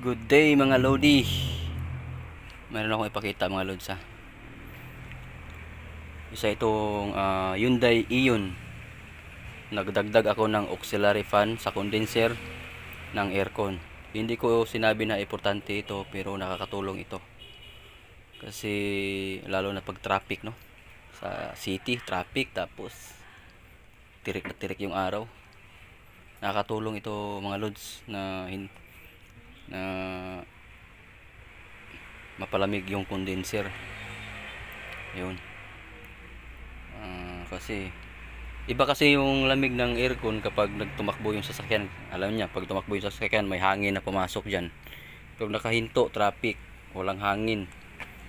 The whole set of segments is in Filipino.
Good day mga Lodi. Meron akong ipakita mga Lods ha. Isa itong Hyundai Ion. Nagdagdag ako ng auxiliary fan sa condenser ng aircon. Hindi ko sinabi na importante ito, pero nakakatulong ito. Kasi lalo na pag traffic, no? Sa city, traffic, tapos tirik na tirik yung araw. Nakakatulong ito mga Lods na mapalamig yung condenser. Yun. Kasi iba kasi yung lamig ng aircon kapag nagtumakbo yung sasakyan. Alam niya, pag tumakbo yung sasakyan, may hangin na pumasok dyan. Pag nakahinto, traffic, walang hangin,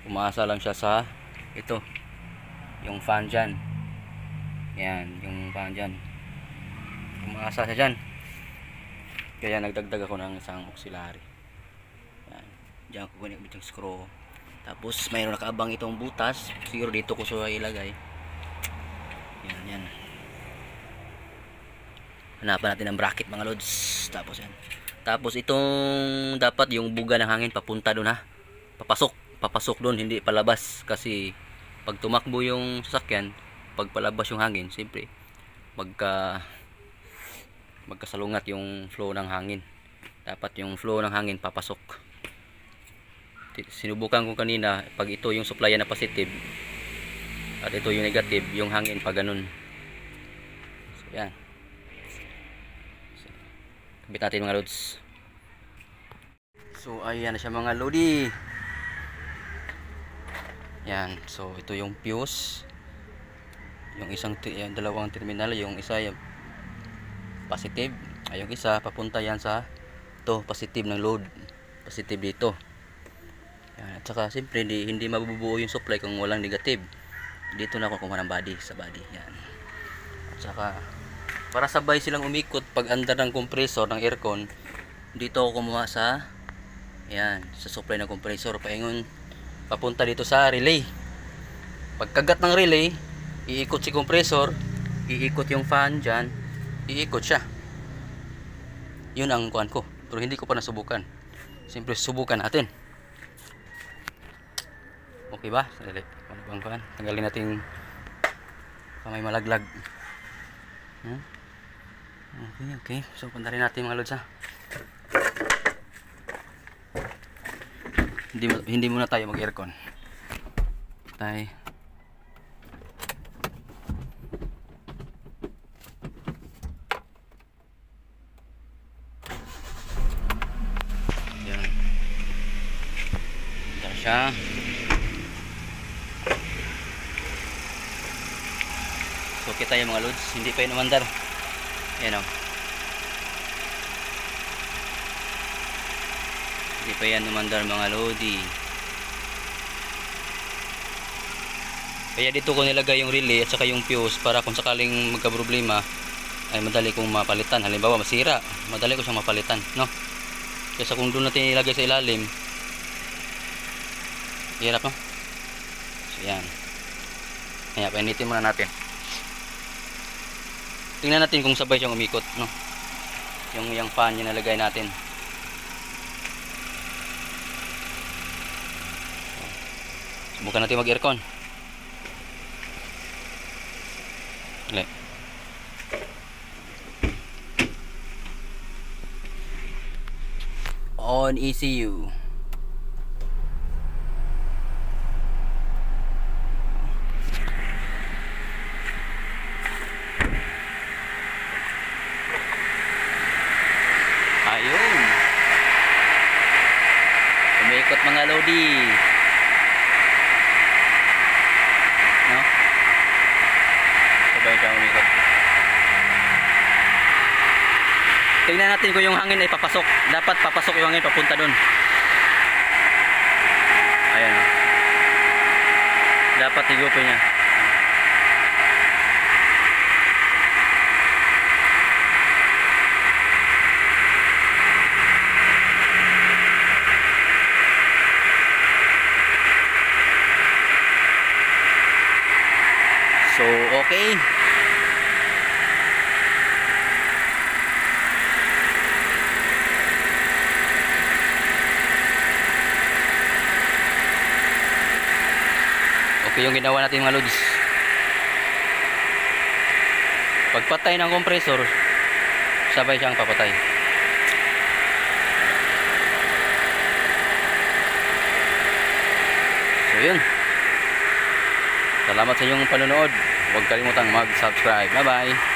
umaasa lang siya sa ito, yung fan dyan. Yan, yung fan dyan, umaasa siya dyan. Kaya nagdagdag ako ng isang auxiliary. Yan, dyan ko kunin itong screw. Tapos mayroon nakaabang itong butas, siguro dito ko siya ilagay. Yan. Hanapan natin ang bracket mga Lods. Tapos yan. Tapos itong dapat yung buga ng hangin papunta doon ha. Papasok doon, hindi palabas, kasi pag tumakbo yung sasakyan, pag palabas yung hangin, siyempre magkasalungat yung flow ng hangin. Dapat yung flow ng hangin papasok. Sinubukan ko kanina, pag ito yung supply na positive at ito yung negative, yung hangin pa ganun. So yan. Kabit natin mga Lods. So ayan na siya mga Lodi. Yan. So ito yung fuse. Yung dalawang terminal, yung isa yung positive, ay yung isa papunta yan sa to positive ng load. Positive dito. Yan. At saka siyempre hindi mabubuo yung supply kung walang negative. Dito na ako kumuha ng body sa body. Yan. At saka para sabay silang umikot pag andar ng compressor ng aircon, dito ako kumuha sa sa supply ng compressor, paingon papunta dito sa relay. Pagkagat ng relay, iikot si compressor, iikot yung fan dyan, iikot siya. Yun ang kuhan ko, pero hindi ko pa nasubukan. Siyempre subukan natin. Okay ba? Ano bang kuhan? Tanggalin natin kamay malaglag. Okay. So punta rin natin mga Lods ha. Hindi muna tayo mag-aircon. Yan. Yan siya. So kita yung mga Lods, hindi pa yun umandar. Yan o. Hindi pa yan umandar mga Lodi. Kaya dito ko nilagay yung relay at saka yung fuse para kung sakaling magka-problema ay madali kong mapalitan. Halimbawa masira, madali ko siyang mapalitan, no? Kaysa kung doon natin ilagay sa ilalim, hirap, no? So yan. Kaya painitin muna natin. Tingnan natin kung sabay siyang umikot, no? Yung fan yung nalagay natin. Subukan natin mag-aircon. Dali. On ECU. Ayun. Umikot mga Lodi. No? Sabay ka umikot. Tingnan natin kung yung hangin ay papasok. Dapat papasok yung hangin papunta dun. Ayan o. Dapat higupin niya. So okay. ito yung ginawa natin mga lods. Pagpatay ng compressor, sabay siyang papatay. So yun, salamat sa inyong panonood. Huwag kalimutang mag-subscribe. Bye bye.